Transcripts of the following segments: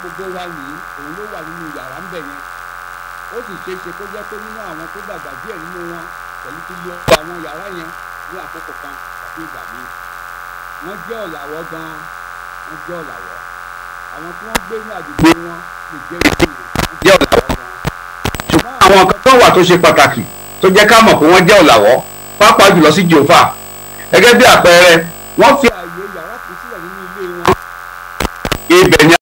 gbogbo wa nìyí òun ló wà nínú yàrá ń bẹ̀ yẹn ó sì ṣeé ṣe kó jẹ́ pé nínú àwọn tó dàgbà díẹ̀ nínú wọn pẹ̀lú ti lo àwọn yàrá yẹn ní àkókò kan tàbí ìgbà míì wọ́n jẹ́ ọ̀làwọ́ gan-an wọ́n jẹ́ ọ̀làwọ́ àwọn tí wọ́n gbé ní àdúgbò wọn lè jẹ́ jẹ́ ọ̀làwọ́ gan-an. ṣùgbọ́n àwọn kan tó wà tó ṣe pàtàkì tó jẹ́ ká mọ̀ pé wọ́n jẹ́ ọ̀làwọ́ pàápàá jùlọ sí Jèhófà gẹ́gẹ́ bí àpẹẹrẹ wọ́n fi ààyè yàrá kan sílẹ̀ nínú ilé wọn. ibẹ̀ ni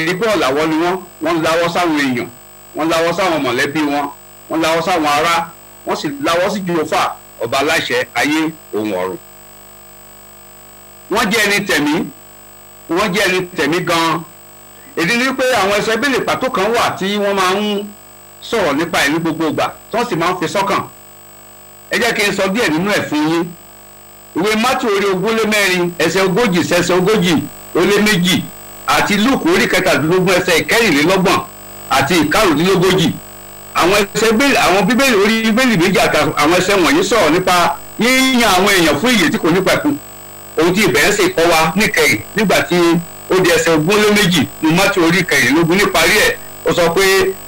rí pé ọ̀làwọ́ ni wọ́n láwọ́ sáwọn èèyàn wọ́n láwọ́ sáwọn mọ̀lẹ́bí wọ́n láwọ́ sáwọn ará wọ́n sì láwọ́ sí Jèhófà ọba aláṣẹ ayé òun ọ̀run. wọ́n jẹ́ ẹni tẹ̀mí gan-an èdè ni pé àwọn ẹsẹ̀ bèlè pàtó kan wà tí wọ́n máa ń sọ̀rọ̀ nípa ẹ̀ ní gbogbo ìgbà tí wọ́n sì máa ń fi sọ́kàn. ẹ jẹ́ kí n sọ díẹ̀ nínú ẹ̀ fún yín. ìwé Mátíù orí 24 ẹsẹ̀ 40 sẹ́sẹ̀ 40 àti Lúùkù orí 17 ẹsẹ̀ 24 àti 25. àwọn bíbélì orí bíbélì méjì àti àwọn ẹsẹ̀ wọ̀nyí sọ̀rọ̀ nípa yíyan àwọn èèyàn fún ìyè tí kò ní pẹ̀kun. ohun tí ìbẹ̀rẹ̀ sì kọ́ wa níkẹyìn nígbà tí ó di ẹsẹ̀ 22 ní Mátíù orí 24 níparí ẹ̀ ó sọ pé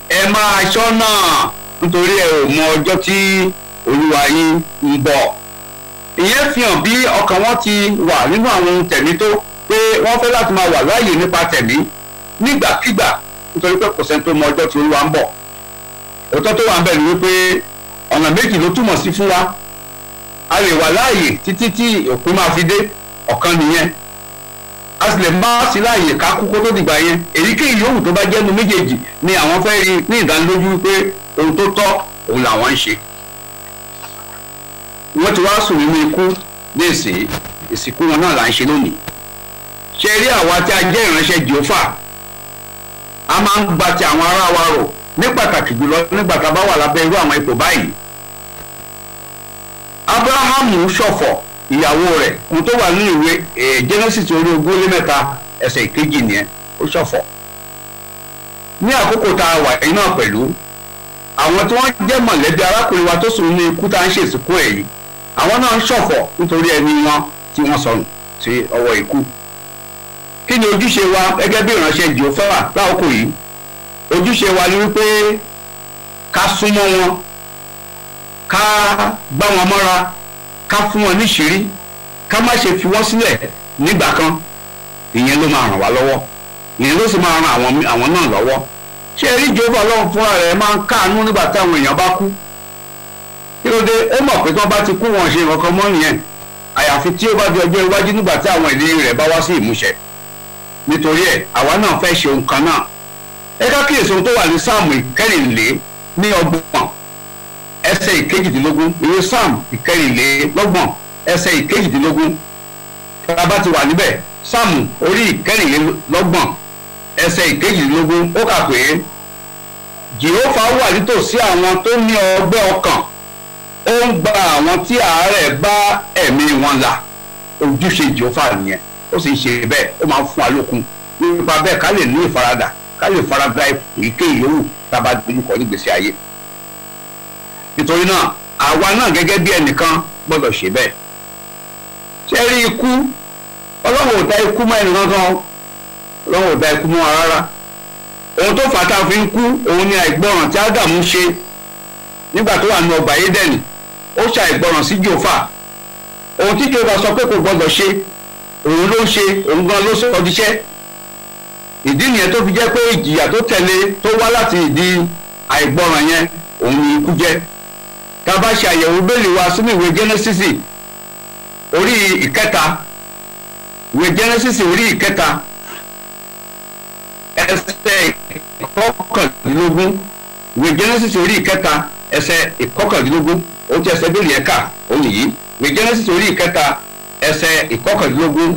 ẹ máa ṣọ́nà nítorí ẹ ò mọ ọjọ́ tí Olúwa yín ń bọ̀. ìyẹn fi hàn bí ọkàn wọn ti wà nínú àwọn ohun tẹ̀mí tó pé wọ́n fẹ́ láti máa wà láàyè nípa tẹ̀mí nígbàkigbà nítorí pé kò sẹ́ni tó mọ ọjọ́ tí Olúwa ń bọ̀. òótọ́ tó wà ń bẹ̀ ni wípé ọ̀nà méjì ló túmọ̀ sí fún wa. a lè wà láàyè títí tí òkú máa fi dé ọ̀kan nìyẹn. a sì lè má sí láàyè ká kú kó tó dìgbà yẹn. èyíkéyìí yòówù tó bá jẹ́nu méjèèjì ni àwọn fẹ́ rí ní ìdánilójú wípé ohun tó tọ́ òun làwọn ń ṣe. wọ́n ti wá sùn nínú ikú ní ìsìnkú wọn náà là ń ṣe lónìí. ṣe rí àwa tí a jẹ́ ìránṣẹ́ Jèhófà a máa ń gba ti àwọn ará wa rò ní pàtàkì jùlọ nígbà tá a bá wà lábẹ́ irú àwọn ipò báyìí. Ábúráhámù ṣọ̀fọ̀ ìyàwó rẹ̀ ohun tó wà nínú ìwé Genesis orí 23 ẹsẹ̀ 1 nìyẹn ó ṣọ̀fọ̀. ní àkókò tá a wà yìí náà pẹ̀lú àwọn tí wọ́n jẹ́ mọ̀lẹ́bí arákùnrin wa tó sùn ní ikú tá à ń ṣèsìnkú ẹ̀ yìí àwọn náà ń ṣọ̀fọ̀ nítorí ẹni wọn tí wọ́n sọnù sí ọwọ́ ikú. kí ni ojúṣe wa gẹ́gẹ́ bí ìránṣẹ́ Jèhófà láòkò yìí? ojúṣe wa ni wípé ká súnmọ́ wọn ká gbá wọn mọ́ra ká fún wọn níṣìírí ká má ṣe fi wọ́n sílẹ̀ nígbà kan. ìyẹn ló máa ràn wá lọ́wọ́ ìyẹn ló sì máa ran àwọn náà lọ́wọ́. ṣé rí Jèhófà Ọlọ́run fúnra rẹ̀ máa ń káàánú nígbà táwọn èèyàn bá kú. kí ló dé? ó mọ̀ pé tí wọ́n bá ti kú wọn ṣe nǹkan mọ́ nìyẹn àyàfi tí ó bá di ọjọ́ iwájú nígbà tí àwọn ìlérí rẹ̀ bá wá sí ìmúṣẹ. nítorí ẹ̀ àwa náà fẹ́ ṣe ohun kan náà. ẹ ká kíyèsí ohun tó wà ní Sáàmù 24 ẹsẹ̀ 22 ìwé Sáàmù 24 ẹsẹ̀ 22 tá a bá ti wà níbẹ̀ Sáàmù orí 24 ẹsẹ̀ 22 ó kà pé Jèhófà wà nítòsí àwọn tó ní ọgbẹ́ ọkàn ó ń gba àwọn tí àárẹ̀ bá ẹ̀mí wọn là. ojúṣe Jèhófà nìyẹn ó sì ń ṣe bẹ́ẹ̀ ó máa ń fún wa lókun nípa bẹ́ẹ̀ ká lè ní ìfaradà ká lè farada èyíkéyìí yòówù tá a bá dojúkọ nígbèsí ayé. nítorí náà àwa náà gẹ́gẹ́ bí ẹnìkan gbọ́dọ̀ ṣe bẹ́ẹ̀. ṣé rí ikú? Ọlọ́run ò dá ikú mọ́ ẹnì kankan. Ọlọ́run ò dá ikú mọ́ wa rárá. ohun tó fà á tá a fi ń kú òun ni àìgbọràn tí Ádámù ṣe nígbà tó wà ní ọgbà Édẹ́nì. ó ṣàìgbọràn sí Jèhófà. ohun tí Jèhófà sọ pé kò gbọ́dọ̀ ṣe òun ló ń ṣe òun gan ló sọ díṣẹ́. ìdí nìyẹn tó fi jẹ́ pé ìjìyà tó tẹ̀lé tó wá láti ìdí àìgbọràn yẹn òun ni ikú jẹ́. tá a bá ṣe àyẹ̀wò bẹ́ẹ̀lì wa sínú ìwé Genesis orí 3 ìwé Genesis orí 3 ẹsẹ̀ 19 ìwé Genesis orí 3 ẹsẹ̀ 19 ó ti ẹsẹ̀ bẹ́ẹ̀lì ẹ̀ka òun yìí ìwé Genesis orí 3 ẹsẹ̀ 19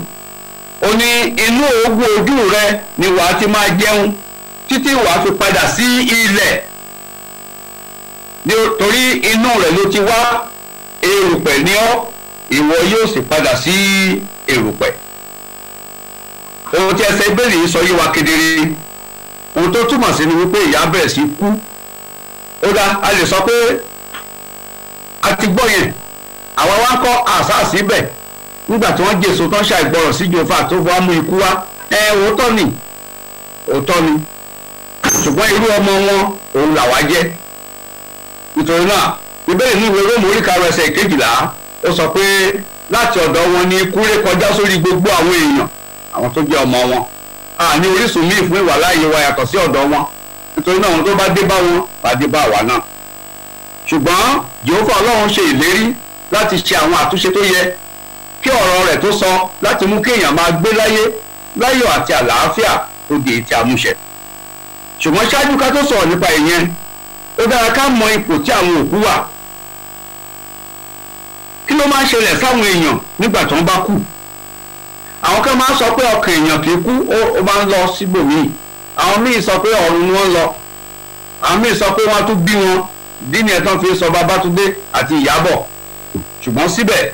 ó ní inú òógùn ojú rẹ ni wàá ti máa jẹun títí wàá fi padà sí ilẹ̀ nítorí inú rẹ̀ ló ti wá erùpẹ̀ ní ọ́ ìwọ yóò sì padà sí erùpẹ̀. ohun tí ẹsẹ̀ Bíbélì yìí sọ yé wa kedere. ohun tó túmọ̀ sí ni wípé ìyà bẹ̀rẹ̀ sí kú. ó dá a lè sọ pé a ti gbọ́ yẹn àwa wá ń kọ́ àṣà síbẹ̀ nígbà tí wọ́n jèso tán ṣàìgbọràn sí Jèhófà tó fọ́ mú ikú wá òótọ́ ni ṣùgbọ́n irú ọmọ wọn òun làwa jẹ́. nítorí náà ìbéèrè ní ìwé Róòmù orí karùn-ún ẹsẹ̀ 12 ó sọ pé láti ọ̀dọ̀ wọn ni ikú ré kọjá sórí gbogbo àwọn èèyàn àwọn tó jẹ́ ọmọ wọn a ní orísun míì fún ìwàláàyè wa yàtọ̀ sí ọ̀dọ̀ wọn. nítorí náà àwọn tó bá dé bá wọn bá dé bá àwa náà. ṣùgbọ́n Jèhófà Ọlọ́run ṣe ìlérí láti ṣe àwọn àtúnṣe tó yẹ kí ọ̀rọ̀ rẹ̀ tó sọ láti mú kí èèyàn máa gbé láyọ̀ àti àlàáfíà tó di ètí àmúṣẹ. ṣùgbọ́n ṣáájú ká tó sọ̀rọ̀ nípa ìyẹn ó dára ká mọ ipò tí àwọn òkú wà. kí ló máa ń ṣẹlẹ̀ sáwọn èèyàn nígbà tó ń bá kú? àwọn kan máa ń sọ pé ọkàn èèyàn kì í kú ó máa ń lọ síbòmíì. àwọn míì sọ pé ọ̀run ni wọ́n lọ. àwọn míì sọ pé wọ́n tún bí wọn dínì ẹ̀tàn fi sọ Babátúndé àti Ìyábọ̀. ṣùgbọ́n síbẹ̀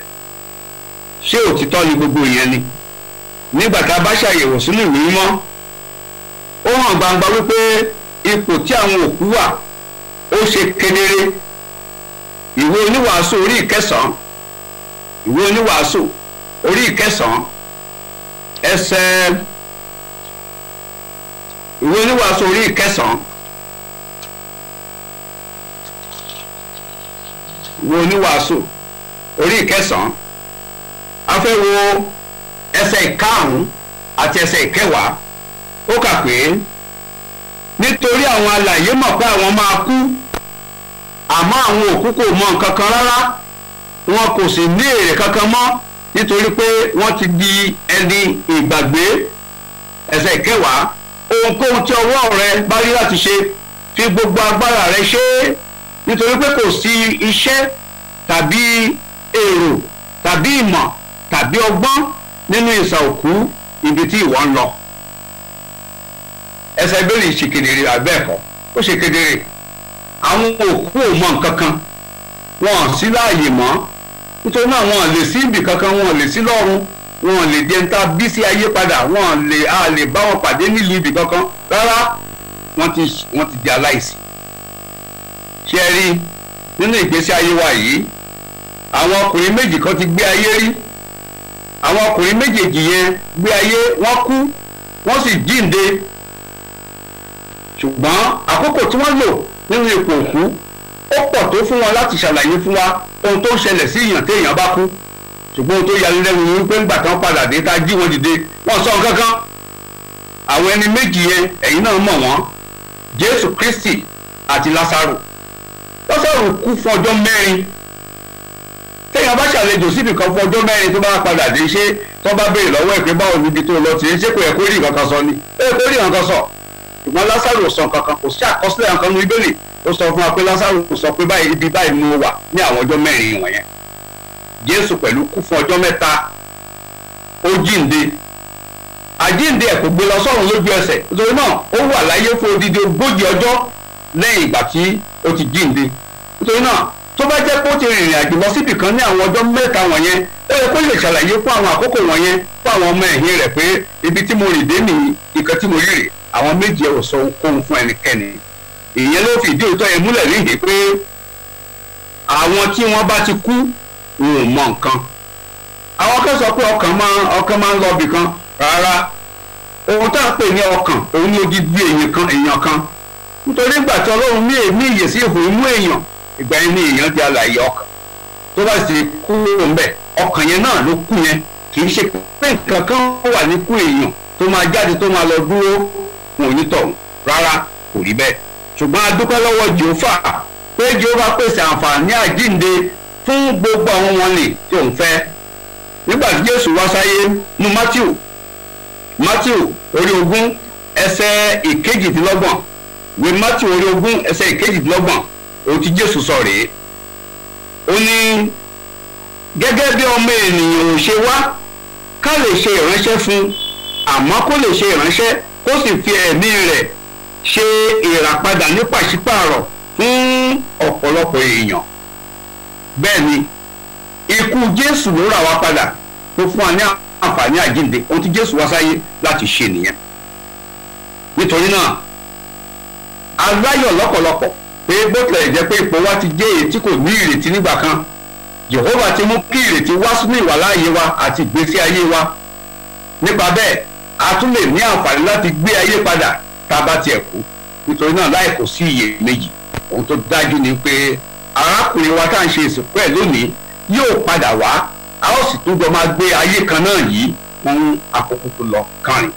ṣé òtítọ́ ni gbogbo ìyẹn ni? nígbà tá a bá ṣàyẹ̀wò sínú ìwé mímọ́ ó hàn gbangba wípé ipò tí àwọn òkú wà ó ṣe kedere. ìwé oníwàásù orí ìkẹsàn-án ẹsẹ̀ ìwé oníwàásù orí ìkẹsàn-án a fẹ́ wo ẹsẹ̀ 5 àti ẹsẹ̀ 10. ó kà pé nítorí àwọn alààyè mọ̀ pé àwọn máa kú àmọ́ àwọn òkú kò mọ nǹkan kan rárá wọn kò sì ní èrè kankan mọ́ nítorí pé wọ́n ti di ẹni ìgbàgbé. ẹsẹ̀ 10 ohunkóhun tí ọwọ́ rẹ bá rí láti ṣe fi gbogbo agbára rẹ ṣe é nítorí pé kò sí iṣẹ́ tàbí èrò tàbí ìmọ̀ tàbí ọgbọ́n nínú ìsà òkú ibi tí ìwọ ń lọ. ẹsẹ̀ ìbéèrè ṣe kedere àbẹ́ẹ̀kọ́ ó ṣe kedere. àwọn òkú ò mọ nǹkan kan wọn sí láàyè mọ́ nítorí náà wọn lè sí ibì kankan wọn lè sí lọ́run wọn lè jẹ́ níta bí sí ayé padà wọn lè bá wọn pàdé nílùú ibì kankan rárá wọ́n ti di aláìsí. ṣé ẹ rí nínú ìgbésí ayé wa yìí àwọn ọkùnrin méjì kan ti gbé ayé rí. àwọn ọkùnrin méjèèjì yẹn gbé ayé wọ́n kú wọ́n sì jíǹde. ṣùgbọ́n àkókò tí wọ́n lò nínú ipò òkú ó pọ̀ tó fún wọn láti ṣàlàyé fún wa ohun tó ń ṣẹlẹ̀ sí èèyàn téèyàn bá kú. ṣùgbọ́n ohun tó yani lẹ́nu ni wípé ńgbà tán padà dé tá a jí wọn dìde wọ́n sọ nǹkan kan. àwọn ẹni méjì yẹn ẹ̀yin náà mọ̀ wọ́n Jésù Kristi àti Lásárù. Lásárù kú fún ọjọ́ 4. téèyàn bá ṣàlejò síbì kan fún ọjọ́ 4 tó bá padà dé ṣé tó bá béèrè lọ́wọ́ ẹ̀ pé báwo níbi tó lọ sí ṣé kò yẹ kó rí nǹkan kan sọ ni kó rí nǹkan sọ. ṣùgbọ́n Lásárù sọ kankan kò sí àkọsílẹ̀ nǹkan ní Bíbélì ó sọ fún wa pé Lásárù sọ pé báyìí ibi báyìí ni mo wà ní àwọn ọjọ́ 4 wọ̀nyẹn. Jésù pẹ̀lú kú fún ọjọ́ 3 ó jíǹde. àjíǹde ẹ̀ kò gbé lọ sọ́run lójú ẹsẹ̀ nítorí náà ó wà láyé fún odidi 40 ọjọ́ lẹ́yìn ìgbà tí ó ti jíǹde. nítorí náà tó bá jẹ́ pé ó ti rìnrìn àjò lọ síbì kan ní àwọn ọjọ́ 3 wọ̀nyẹn ó yẹ kó lè ṣàlàyé fún àwọn àkókò wọ̀nyẹn fún àwọn ọmọ ẹ̀yìn rẹ̀ pé ibi tí mo rìn dé nìyí nǹkan tí mo rí rè. àwọn méjì ẹ̀ ò sọ ohunkóhun fún ẹnikẹ́ni. ìyẹn ló fi ìdí òótọ́ yẹn múlẹ̀ níhìn pé àwọn tí wọ́n bá ti kú wọn ò mọ nǹkan. àwọn kan sọ pé ọkàn máa ń lọ bì kan rárá. ohun tá à ń pè ní ọkàn òun ní odidi èèyàn kan. nítorí ìgbà tí Ọlọ́run ní èémí ìyè sí ìhò imú èèyàn ìgbà yẹn ní èèyàn di alààyè ọkàn. tó bá sì kú ńbẹ̀ ọkàn yẹn náà ló kú yẹn kì í ṣe pé nǹkan kan wà ní kú èèyàn tó máa jáde tó máa lọ dúró wọn ò ní tọ̀hún rárá kò rí bẹ́ẹ̀. ṣùgbọ́n a dúpẹ́ lọ́wọ́ Jèhófà pé Jèhófà pèsè àǹfààní àjíǹde fún gbogbo àwọn wọn lè tí òun fẹ́. nígbà tí Jésù wá sáyé ní Mátíù orí 20 ẹsẹ̀ 21 wé Mátíù orí 20 ẹsẹ̀ 21 ohun tí Jésù sọ rèé. ó ní gẹ́gẹ́ bí ọmọ ènìyàn ò ṣe wá ká lè ṣe ìránṣẹ́ fún àmọ́ kó lè ṣe ìránṣẹ́ kó sì fi ẹ̀mí rẹ̀ ṣe ìràpadà ní pàṣípààrọ̀ fún ọ̀pọ̀lọpọ̀ èèyàn. bẹ́ẹ̀ ni ikú Jésù ló rà wá padà tó fún wa ní àǹfààní àjíǹde ohun tí Jésù wá sáyé láti ṣe nìyẹn. nítorí náà aláyọ̀ lọ́pọ̀lọpọ̀ pé bó tilẹ̀ jẹ́ pé ipò wa ti jẹ́ èyí tí kò ní ìrètí nígbà kan, Jèhófà ti mú kí ìrètí wá sínú ìwàláàyè wa àti ìgbésí ayé wa. Nípa bẹ́ẹ̀ a tún lè ní àǹfààní láti gbé ayé padà tá a bá tiẹ̀ kú. Nítorí náà láì kò sí iyèméjì, ohun tó dájú ni pé arákùnrin wa tá à ń ṣe ìsìnkú ẹ̀ lónìí yóò padà wá, a ó sì tún jọ máa gbé ayé kan náà yìí fún àkókò tó lọ kàrin.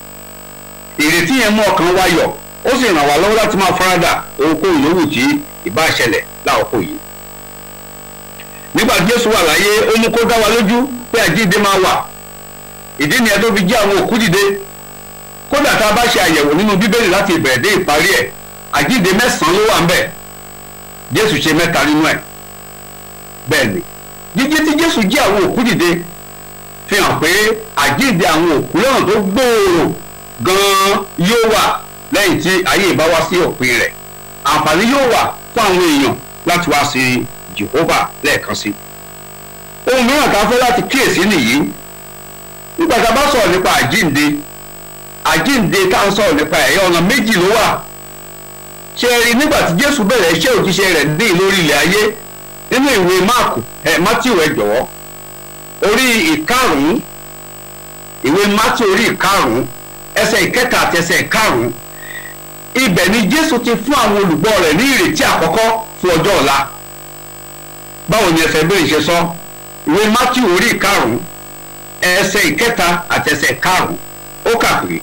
Ìrètí yẹn mú ọkàn wa yọ̀, ó sì ràn wá lọ́wọ́ láti máa faradà ohunkóhun yòówù tí ìbá ṣẹlẹ̀ láòkó yìí. Nígbà tí Jésù wà láyé, ó mú kó dá wa lójú pé àjíǹde máa wà. Ìdí nìyẹn tó fi jí àwọn òkú dìde. Kódà tá a bá ṣe àyẹ̀wò nínú Bíbélì láti ìbẹ̀rẹ̀ dé ìparí ẹ̀, àjíǹde 9 ló wà ń bẹ̀. Jésù ṣe 3 nínú ẹ̀. Bẹ́ẹ̀ ni, jíjí tí Jésù jí àwọn òkú dìde fi hàn pé àjíǹde àwọn òkú lọ́nà tó gbòòrò gan-an yóò wà lẹ́yìn tí ayé ìbá wá sí òpin rẹ̀. Àǹfààní yóò wà fún àwọn èèyàn láti wá sí Jèhófà lẹ́ẹ̀kan sí. Ohun mìíràn tá a fẹ́ láti kíyèsí nìyí. Nígbà tá a bá sọ̀rọ̀ nípa àjíǹde tá à ń sọ̀rọ̀ nípa ẹ̀yà ọ̀nà méjì ló wà. Ṣé ẹ rí, nígbà tí Jésù bẹ̀rẹ̀ iṣẹ́ òjíṣẹ́ rẹ̀ ní lórí ilẹ̀ ayé nínú ìwé Mátíù ẹ jọ̀wọ́ orí ìkarùn-ún, ìwé Mátíù orí ìkarùn-ún ẹsẹ̀ ìkẹta àti ẹsẹ̀ ìkarùn-ún, ibẹ̀ ni Jésù ti fún àwọn olùgbọ́ rẹ̀ ní ìrètí àkọ́kọ́ fún ọjọ́ ọ̀la. Báwo ni ẹsẹ̀ bẹ́ẹ̀ ṣe sọ? Ìwé Mátíù orí ìkarùn-ún ẹsẹ̀ ìkẹta àti ẹsẹ̀ ìkarùn-ún, ó kà pé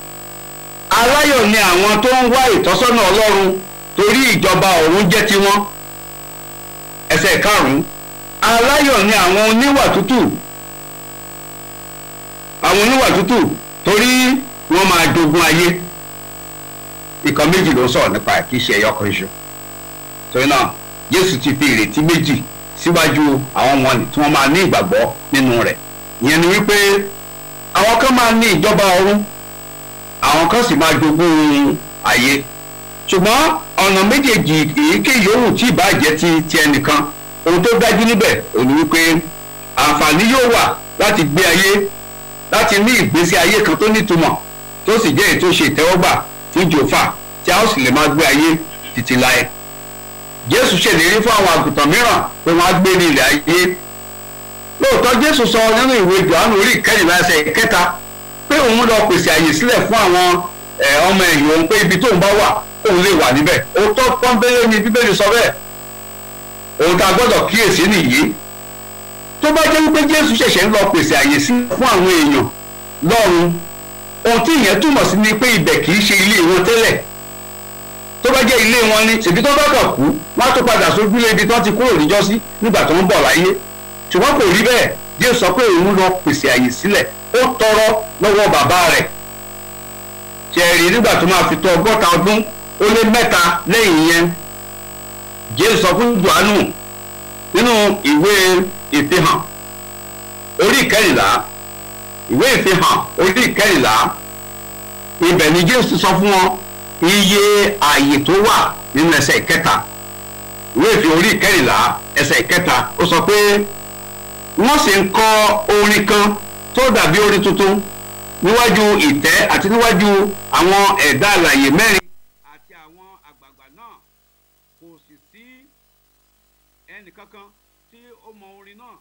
aláyọ̀ ni àwọn tó ń wá ìtọ́sọ́nà Ọlọ́run, torí ìjọba ọ̀run jẹ́ tiwọn. Ẹsẹ̀ ìkarùn-ún, aláyọ̀ ni àwọn oníwà tútù, torí wọ́n máa jogún ayé. Ìkan méjì ló ń sọ̀rọ̀ nípa ẹ̀, kì í ṣe ẹyọ kan ṣoṣo. Torí náà Jésù ti fi ìrètí méjì síwájú àwọn wọn tí wọ́n máa ní ìgbàgbọ́ nínú rẹ̀. Ìyẹn ni wípé àwọn kan máa ní ìjọba ọ̀run, àwọn kan sì máa jogún ayé. Ṣùgbọ́n ọ̀nà méjèèjì èyíkéyìí yòówù tí ìbá jẹ́ ti ẹnìkan, ohun tó dájú níbẹ̀ ò ní wípé àǹfààní yóò wà láti gbé ayé, láti ní ìgbésí ayé kan tó nítumọ̀, tó sì jẹ́ èyí tó ṣe ìtẹ́wọ́gbà fún Jèhófà, tí a ó sì lè máa gbé ayé títí láé. Jésù ṣèlérí fún àwọn àgùntàn mìíràn pé wọ́n á gbé ní ilẹ̀ ayé. Lóòótọ́ Jésù sọ nínú ìwé Jòhánù orí 14 ẹsẹ̀ 3 pé òun lọ pèsè àyè sílẹ̀ fún àwọn ọmọ ẹ̀yìn òun, pé ibi tóun bá wà òun lè wà níbẹ̀. Òótọ́ pọ́nbélé ni Bíbélì sọ bẹ́ẹ̀. Ohun tá a gbọ́dọ̀ kíyèsí nìyí. Tó bá jẹ́ wípé Jésù ṣẹ̀ṣẹ̀ ń lọ pèsè àyè sílẹ̀ fún àwọn èèyàn lọ́run, ohun tí ìyẹn túmọ̀ sí ni pé ibẹ̀ kì í ṣe ilé wọn tẹ́lẹ̀. Tó bá jẹ́ ilé wọn ni, ṣèbí tó bá kàn kú wọ́n á tó padà sójúlé ibi tó ti kúrò níjọ́sí nígbà tó ń bọ̀ láyé. Ṣùgbọ́n kò rí bẹ́ẹ̀. Jésù sọ pé òun lọ pèsè àyè sílẹ̀, ó tọrọ lọ́wọ́ bàbá rẹ̀. Ṣé ẹ rí, nígbà tó máa fi tó 60 ọdún ó lé 3 lẹ́yìn yẹn, Jésù sọ fún Jòhánù nínú ìwé Ìfihàn orí 14, ìwé Ìfihàn orí 14, ibẹ̀ ni Jésù sọ fún wọn iye ààyè tó wà nínú ẹsẹ̀ 3. Ìwé Ìfihàn orí 14 ẹsẹ̀ 3, ó sọ pé wọ́n sì ń kọ orin kan tó dàbí orin tuntun níwájú ìtẹ́ àti níwájú àwọn ẹ̀dá alààyè 4 àti àwọn àgbààgbà náà. Kò sì sí ẹnìkankan tí ó mọ orin náà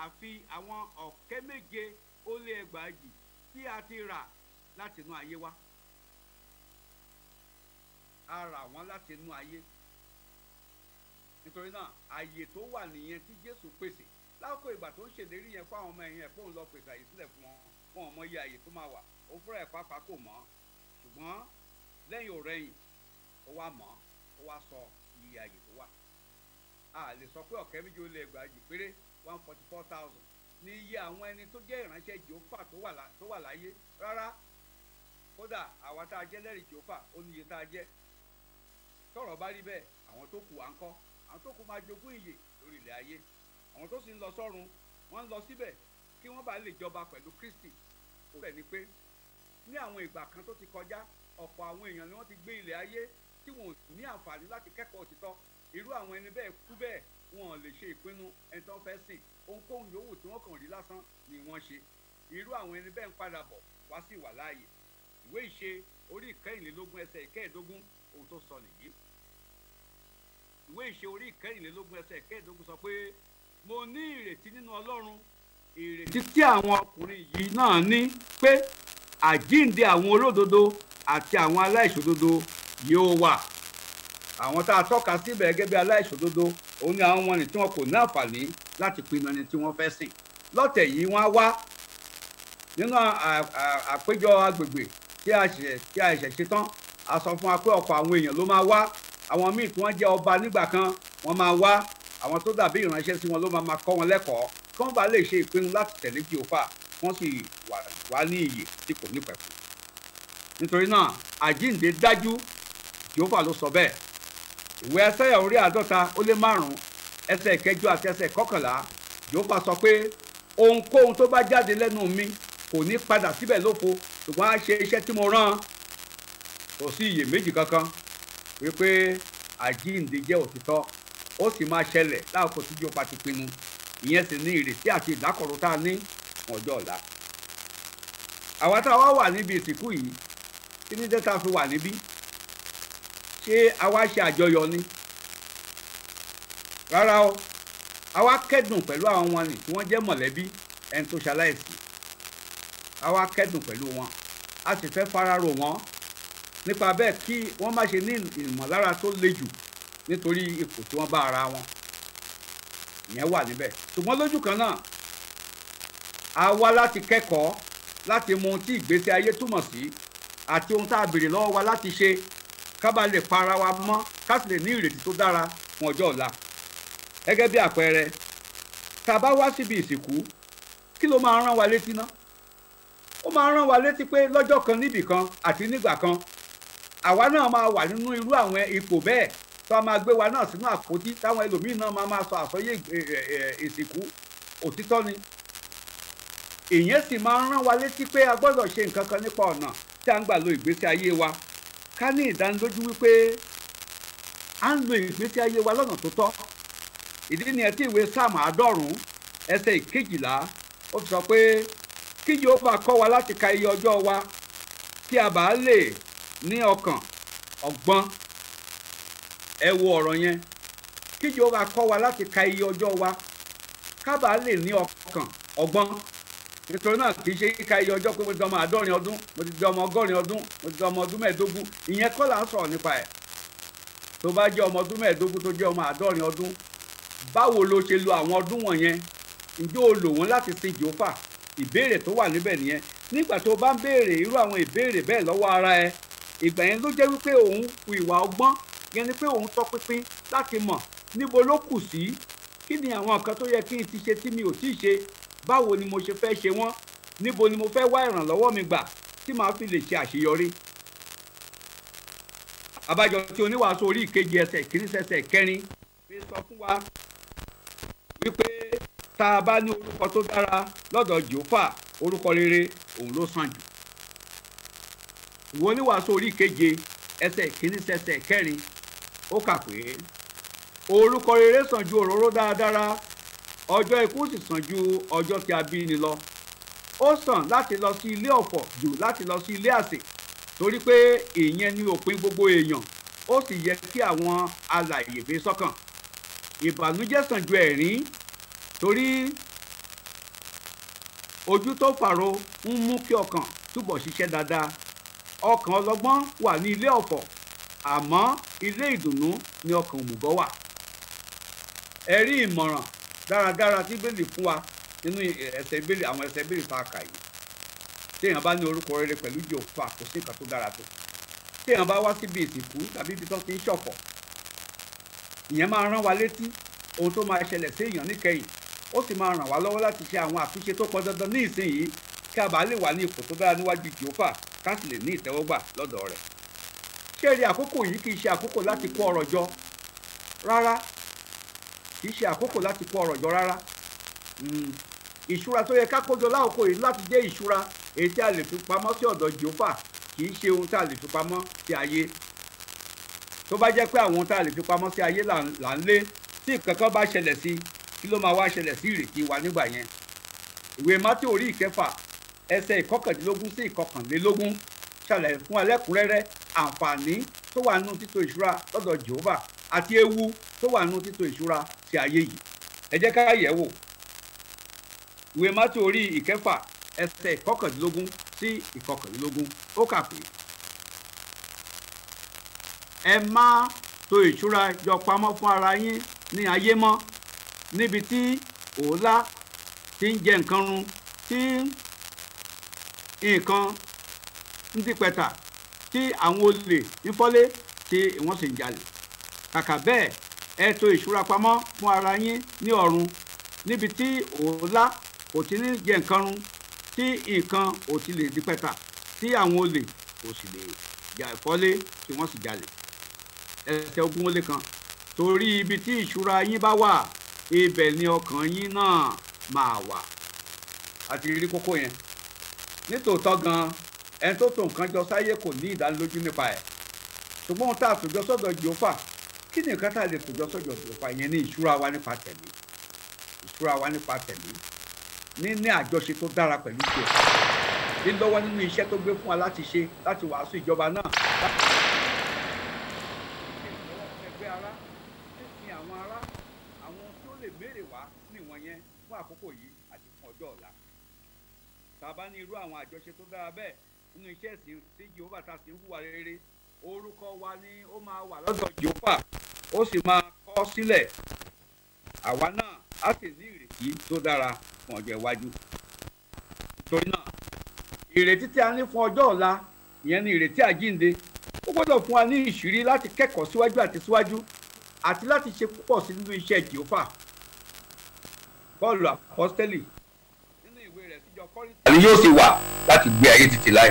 àfi àwọn 7,740 tí a ti rà láti inú ayé wá. A rà wọ́n láti inú ayé. Nítorí náà ààyè tó wà nìyẹn tí Jésù pèsè. Lákòókò ìgbà tó ń ṣèlérí yẹn fún àwọn ọmọ ẹ̀yìn ẹ̀ fóun lọ pèsè àyè sílẹ̀ fún wọn, wọn ò mọ iye àyè tó máa wà. Ó fúnra ẹ̀ pàápàá kò mọ̀. Ṣùgbọ́n lẹ́yìn òrẹ́yìn ó wá mọ̀, ó wá sọ iye àyè tó wà. A lè sọ pé 7,740 péré 144,000 ní iye àwọn ẹni tó jẹ́ ìránṣẹ́ Jèhófà tó wà láyé. Rárá, kódà àwa tá a jẹ́ lẹ́rìí Jèhófà ó ní iye tá a jẹ́. Tọ́rọ̀ bá rí bẹ́ẹ̀, àwọn tó kù wá ń kọ́? Àwọn tó kù máa jogún ìyè lórí ilẹ̀ ayé. Àwọn tó sì ń lọ sọ́run, wọ́n ń lọ síbẹ̀ kí wọ́n bá lè jọba pẹ̀lú Kristi. Ó bẹ̀ ni pé ní àwọn ìgbà kan tó ti kọjá, ọ̀pọ̀ àwọn èèyàn ni wọ́n ti gbé ilẹ̀ ayé tí wọn ò ní àǹfààní láti kẹ́kọ̀ọ́ òtítọ́. Irú àwọn ẹni bẹ́ẹ̀ kú bẹ́ẹ̀, wọn ò lè ṣe ìpinnu ẹni tó ń fẹ́ sìn. Ohunkóhun yòówù tí wọ́n kàn rí lásán ni wọ́n ṣe. Irú àwọn ẹni bẹ́ẹ̀ ń padà bọ̀ wá sí ìwà láàyè. Ìwé Ìṣe orí 24 ẹsẹ̀ 15 ohun tó sọ nìyí. ìwé ìṣe orí ìkẹrìnlélógún ẹsẹ̀ kẹẹ̀ẹ́dógún sọ pé mo ní ìrètí nínú Ọlọ́run, ìrètí tí àwọn ọkùnrin yìí náà ní pé àjíǹde àwọn olódodo àti àwọn aláìṣòdodo yóò wà. Àwọn tá a tọ́ka síbẹ̀ gẹ́gẹ́ bí aláìṣòdodo òun ni àwọn wọ̀nyí tí wọn kò ní àǹfààní láti pinnu ẹni tí wọ́n fẹ́ sìn. Lọ́tẹ̀ yìí wọ́n á wá nínú àpéjọ agbègbè tí a ṣẹ̀ ṣe tán. A sọ fún wa pé ọ̀pọ̀ àwọn èèyàn ló máa wá. Àwọn míì tí wọ́n jẹ́ ọba nígbà kan wọ́n máa wá. Àwọn tó dàbí ìránṣẹ́ sí wọn ló máa kọ́ wọn lẹ́kọ̀ọ́ kí wọ́n bá lè ṣe ìpinnu láti tẹ̀lé Jèhófà wọ́n sì wà ní iyè tí kò ní pẹ̀kun. Nítorí náà àjíǹde dájú, Jèhófà ló sọ bẹ́ẹ̀. Ìwé Ẹsáyà orí 50 ẹsẹ̀ 9 àti ẹsẹ̀ 11 Jèhófà sọ pé ohunkóhun tó bá jáde lẹ́nu mi kò ní padà síbẹ̀ lófo, ṣùgbọ́n á ṣe iṣẹ́ tí mo rán. Kò sí iyèméjì kankan wípé àjíǹde jẹ́ òtítọ́, ó sì máa ṣẹlẹ̀ láàkókò tí Jèhófà ti pinnu. Ìyẹn sì ní ìrètí àti ìdákọ̀ró tá a ní fún ọjọ́ ọ̀la. Àwa tá a wá wà níbi ìsìnkú yìí, kí ni dé tá a fi wà níbí? Ṣé a wá ṣe àjọyọ̀ ni? Rárá o, a wá kẹ́dùn pẹ̀lú àwọn wọn tí wọ́n jẹ́ mọ̀lẹ́bí ẹni tó ṣaláìsí. A wá kẹ́dùn pẹ̀lú wọn, a sì fẹ́ fararò wọn nípa bẹ́ẹ̀ kí wọ́n má ṣe ní ìmọ̀lára tó le jù nítorí ipò tí wọ́n bá ara wọn. Ìyẹn wà níbẹ̀. Ṣùgbọ́n lójú kan náà, a wá láti kẹ́kọ̀ọ́ láti mọ ohun tí ìgbésí ayé túmọ̀ sí àti ohun tá a béèrè lọ́wọ́ wa láti ṣe ká bá lè para wa mọ́ ká sì lè ní ìrètí tó dára fún ọjọ́ ọ̀la. Gẹ́gẹ́ bí àpẹẹrẹ, tá a bá wá síbi ìsìnkú, kí ló máa rán wa létí ná? Ó máa rán wa létí pé lọ́jọ́ kan níbì kan àti nígbà kan àwa náà máa wà nínú irú àwọn ipò bẹ́ẹ̀ tó a máa gbé wa náà sínú àpótí táwọn ẹlòmíín náà máa sọ àsọyé ìsìnkú. Òtítọ́ ni. Ìyẹn sì máa ń rán wa létí pé a gbọ́dọ̀ ṣe nǹkan kan nípa ọ̀nà tí a ń gbà lo ìgbésí ayé wa. Ká ní ìdánilójú wípé a ń lo ìgbésí ayé wa lọ́nà tó tọ́. Ìdí nìyẹn tí ìwé Sáàmù 50 ẹsẹ̀ 12 ó fi sọ pé kí Jèhófà kọ́ wa láti ka iye ọjọ́ wa kí a bá lè ní ọkàn ọgbọ́n. Ẹ wo ọ̀rọ̀ yẹn. Kí Jèhófà kọ́ wa láti ka iye ọjọ́ wa ká bá lè ní ọkàn ọgbọ́n. Nítorí náà kì í ṣe kíka iye ọjọ́ pé mo ti di ọmọ 50 ọdún, mo ti di ọmọ 80 ọdún, mo ti di ọmọ ọdún 15. Ìyẹn kọ́ là ń sọ̀rọ̀ nípa ẹ̀. Tó bá jẹ́ ọmọ ọdún 15 tó jẹ́ ọmọ 50 ọdún, báwo lo ṣe lo àwọn ọdún wọ̀nyẹn? Ǹjẹ́ o lò wọ́n láti sin Jèhófà? Ìbéèrè tó wà níbẹ̀ nìyẹn. Nígbà tó bá ń béèrè irú àwọn ìbéèrè bẹ́ẹ̀ lọ́wọ́ ara ẹ, ìgbà yẹn ló jẹ́ wípé òun hu ìwà ọgbọ́n, yẹn ni pé òun tọpinpin láti mọ̀ níbo ló kù sí, kí ni àwọn nǹkan tó yẹ kí n ti ṣe tí mi ò tíì ṣe, báwo ni mo ṣe fẹ́ ṣe wọ́n, níbo ni mo fẹ́ wá ìrànlọ́wọ́ mi gbà tí màá fi lè ṣe àṣeyọrí. Àbájọ tí oníwàásù orí ìkejì ẹsẹ̀ 1 ẹsẹ̀ 4 fi sọ fún wa wípé tá a bá ní orúkọ tó dára lọ́dọ̀ Jèhófà, orúkọ rere òun ló sàn jù. Ìwé oníwàásù orí ìkeje ẹsẹ̀ 1 ẹsẹ̀ 4 ó kà pé orúkọ rere sàn ju òróró dáradára, ọjọ́ ikú sì sàn ju ọjọ́ tí a bí ni lọ. Ó sàn láti lọ sí ilé ọ̀fọ̀ jù láti lọ sí ilé àsè, torí pé ìyẹn ni òpin gbogbo èèyàn, ó sì yẹ kí àwọn alààyè fi sọ́kàn. Ìbànújẹ́ sàn ju ẹ̀rín, torí ojú tó fàro ń mú kí ọkàn túbọ̀ ṣiṣẹ́ dáadáa. Ọkàn ọlọ́gbọ́n wà ní ilé ọ̀fọ̀, àmọ́ ilé ìdùnnú ni ọkàn òmùgọ̀ wà. Ẹ rí ìmọ̀ràn dáradára tí Bíbélì fún wa nínú àwọn ẹsẹ̀ Bíbélì tá a kà yìí. Téèyàn bá ní orúkọ rere pẹ̀lú Jèhófà, kò sí nǹkan tó dára tó. Téèyàn bá wá síbi ìsìnkú tàbí ibi tó ti ń ṣọ̀fọ̀, ìyẹn máa rán wa létí ohun tó máa ṣẹlẹ̀ sí èèyàn níkẹyìn. Ó sì máa ràn wá lọ́wọ́ láti ṣe àwọn àtúnṣe tó pọn dandan ní ìsinyìí kí a bá lè wà ní ipò tó dára níwájú Jèhófà ká sì lè ní ìtẹ́wọ́gbà lọ́dọ̀ rẹ̀. Ṣé rí àkókò yìí kì í ṣe àkókò láti kó ọrọ̀ jọ rárá? Kì í ṣe àkókò láti kó ọrọ̀ jọ rárá. Ìṣúra tó yẹ ká kójọ lákòókò yìí láti jẹ́ ìṣúra èyí tí a lè fi pamọ́ sí ọ̀dọ̀ Jèhófà, kì í ṣe ohun tí a lè fi pamọ́ sí ayé. Tó bá jẹ́ pé àwọn ohun tí a lè fi pamọ́ sí ayé là ń lé, tí nǹkan kan bá ṣẹlẹ̀ sí, kí ló máa wá ṣẹlẹ̀ sí ìrètí wa nígbà yẹn? Ìwé Mátíù orí 6 ẹsẹ̀ 11 sí 21 ṣàlàyé fún wa lẹ́kùnrẹ́rẹ́ àǹfààní tó wà nínú títò ìṣúra lọ́dọ̀ Jèhófà àti ewu tó wà nínú títò ìṣúra sí ayé yìí. Ẹ jẹ́ ká yẹ̀ wò. Ìwé Mátì orí ìkẹfà ẹsẹ̀ ìkọkàndínlógún sí ìkọkàndínlógún ó kà pé ẹ má tò ìṣúra jọ pamọ́ fún ara yín ní ayé mọ́, níbi tí òólá ti ń jẹ nǹkan run, tí nǹkan ń dípẹ̀tà, tí àwọn olè ń fọ́lé, tí wọ́n sì ń jalè. Kàkà bẹ́ẹ̀, ẹ tò ìṣúra pamọ́ fún ara yín ní ọ̀run, níbi tí òólá kò ti ní jẹ nǹkan run, tí nǹkan ò ti lè dípẹ̀tà, tí àwọn olè kò sì lè fọ́lé, tí wọ́n sì jalè. Ẹsẹ̀ 21 torí ibi tí ìṣúra yín bá wà, ibẹ̀ ni ọkàn yín náà máa wà. Àti rí kókó yẹn. Nítòótọ́ gan, ẹni tó tò nǹkan jọ sáyé kò ní ìdánilójú nípa ẹ̀. Ṣùgbọ́n ohun tá a tòjọ́ sọ́dọ̀ Jèhófà, kí ni nǹkan tá a lè tòjọ́ sọ́dọ̀ Jèhófà yẹn ní ìṣúra wa nípa tẹ̀mí. Ìṣúra wa nípa tẹ̀mí. Ní àjọṣe tó dára pẹ̀lú Jèhófà. Lílọ́wọ́ nínú iṣẹ́ tó gbé fún wa láti ṣe, láti wàásù ìjọba náà. Fún àkókò yìí àti fún ọjọ́ ọ̀la. Tá a bá ní irú àwọn àjọṣe tó dára bẹ́ẹ̀ nínú iṣẹ́ ìsìn sí Jèhófà tá a sì ń hùwà rere, orúkọ wa ni ó máa wà lọ́dọ̀ Jèhófà, ó sì máa kọ sílẹ̀. Àwa náà á sì ní ìrètí tó dára fún ọjọ́ iwájú. Nítorí náà, ìrètí tí a ní fún ọjọ́ ọ̀la, ìyẹn ni ìrètí àjíǹde, ó gbọ́dọ̀ fún wa ní ìṣírí láti kẹ́kọ̀ọ́ síwájú àti síwájú, àti láti ṣe púpọ̀ sí nínú iṣẹ́ Jèhófà. Pọ́ọ̀lù àpọ́stélì nínú ìwé rẹ̀ síjọ Kọ́ríńtì. Ẹni yóò sì wà láti gbé ayé títí láé.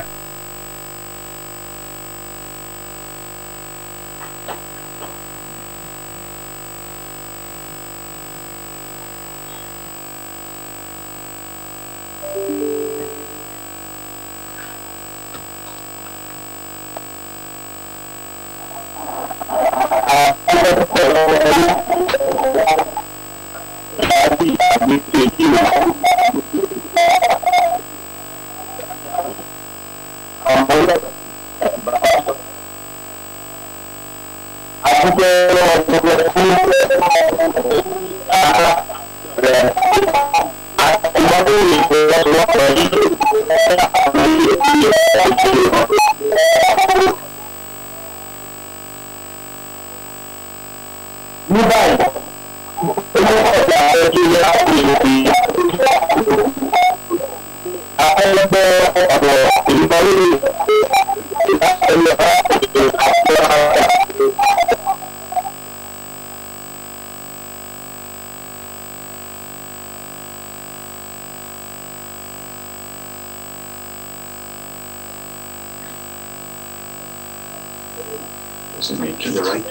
To the right.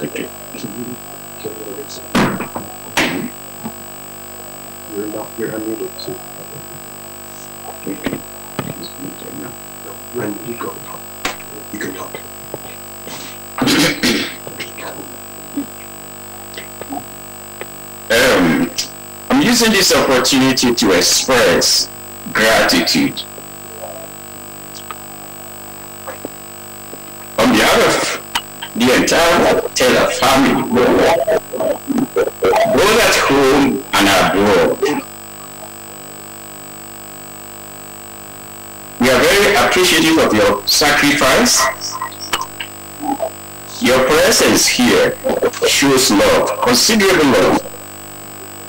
Okay. You're unmuted. So. Okay. He's muted now. No, when you go talk, you can talk. I'm using this opportunity to express gratitude on behalf of the entire Taylor family, both at home and abroad. We are very appreciative of your sacrifice. Your presence here shows love, considerable love,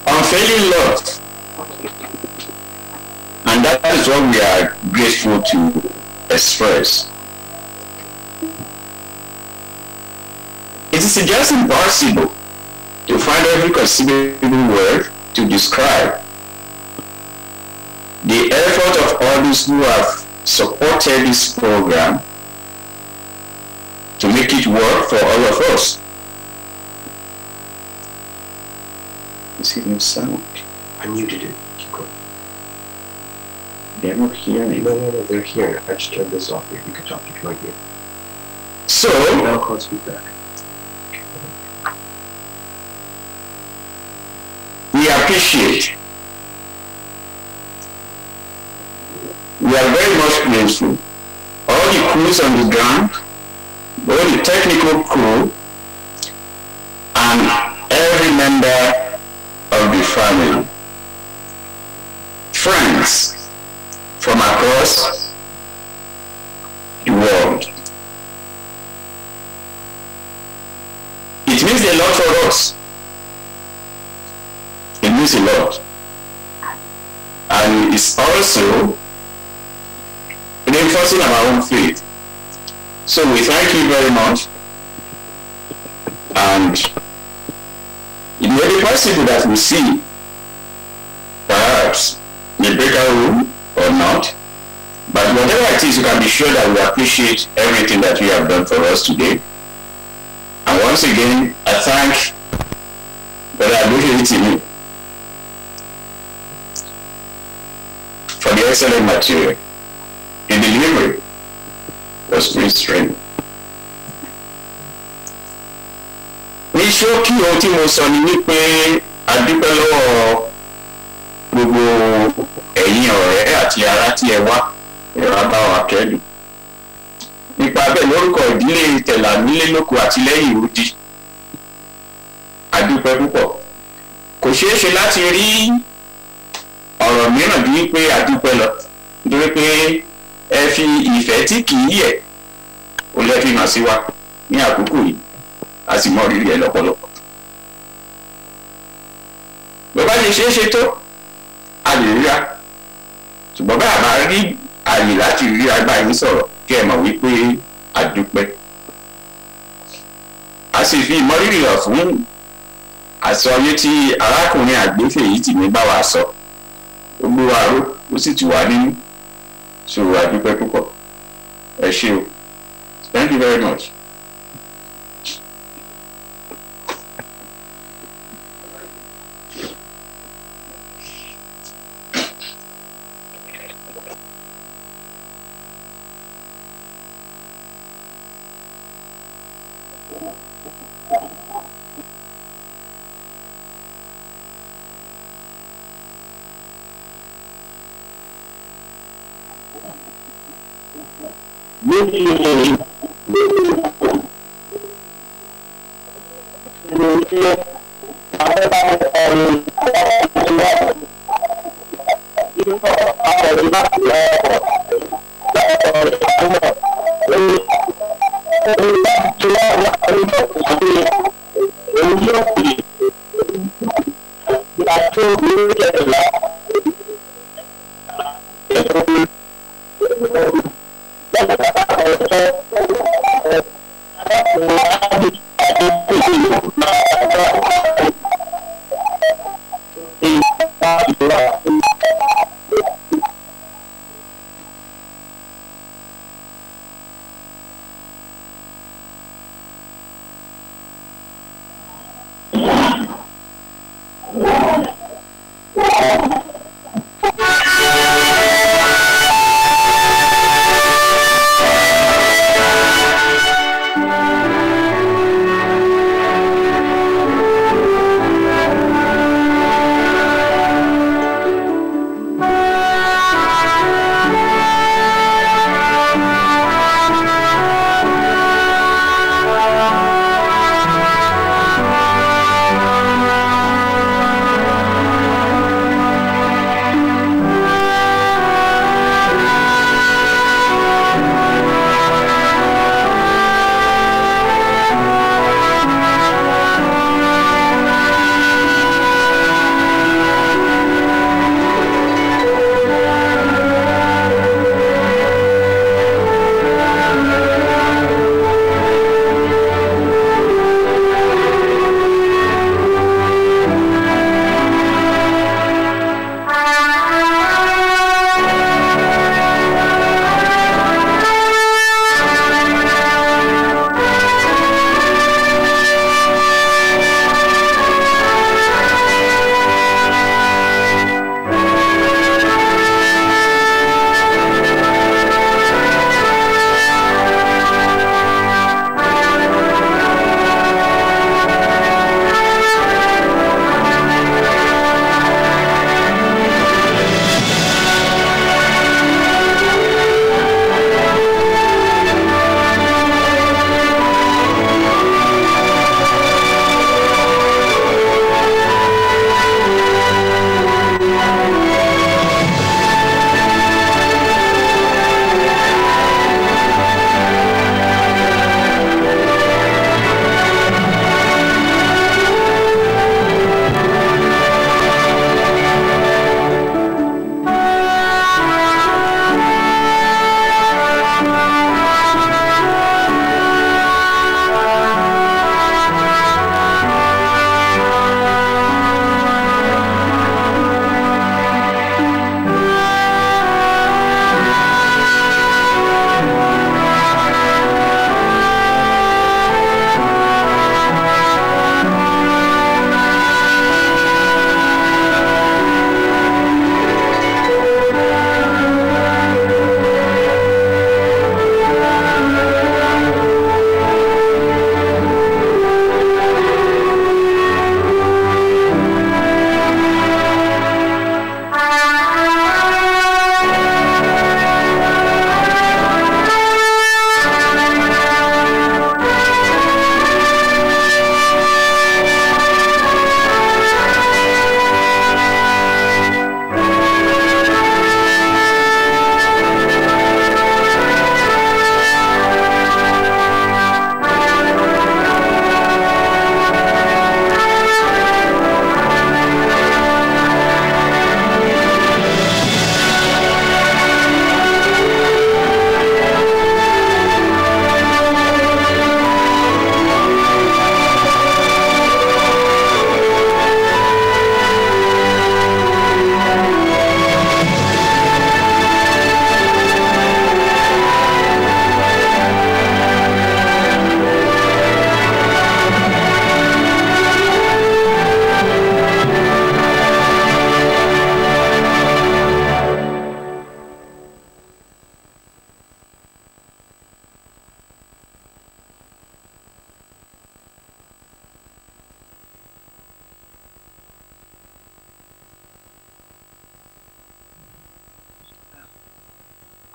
unfailing love. And that is what we are grateful to express. It is just impossible to find every conceivable word to describe the effort of all those who have supported this program to make it work for all of us. Is it no sound? I muted it. Keep going. They're not hearing. No, they're here. I just turned this off. If you could talk if you want to hear. So, now call speak back. we appreciate. We are very much grateful. All the crews on the ground, all the technical crew, and every member of the family, friends from across the world. It means a lot for us. It means a lot. And it's also reinforcing our own faith. So we thank you very much. And it may be possible that we see, perhaps, the breakout room or not. But whatever it is, you can be sure that we appreciate everything that you have done for us today. And once again, I thank Brother Adofe for the excellent material. The delivery was very strange. Ní ṣókí ohun tí mo sọ ni wípé a dúpẹ́ lọ́wọ́ gbogbo ẹ̀yin ọ̀rẹ́ àti ará tí ẹ wá ẹ̀rọ bá wa kẹ́dùn. Nípa bẹ́ẹ̀ lórúkọ ìdílé Tẹ̀là nílé lóko àti lẹ́yìn odi. A dúpẹ́ púpọ̀. Kò ṣeé ṣe láti rí ọ̀rọ̀ mìíràn bí pé a dúpẹ́ lọ. Nítorí pé ẹ fi ìfẹ́ tí kì í yẹ̀ ó lẹ́ fi hàn sí wa ní àkókò yìí. A sì mọ rírì ẹ lọ́pọ̀lọpọ̀. Bó bá ṣe ṣeé ṣe tó, a lè ríra. Ṣùgbọ́n bá a bá rí àyè láti rí agbá yín sọ̀rọ̀ kí ẹ mọ̀ wípé a dúpẹ́. A sì fi ìmọrírì hàn fún àsọyé tí arákùnrin àgbéfè yìí tì mí bá wa sọ. Ó gbé wa ró, ó sì tù wá nínú. So a dúpẹ́ púpọ̀. Ẹ ṣé o. Thank you very much.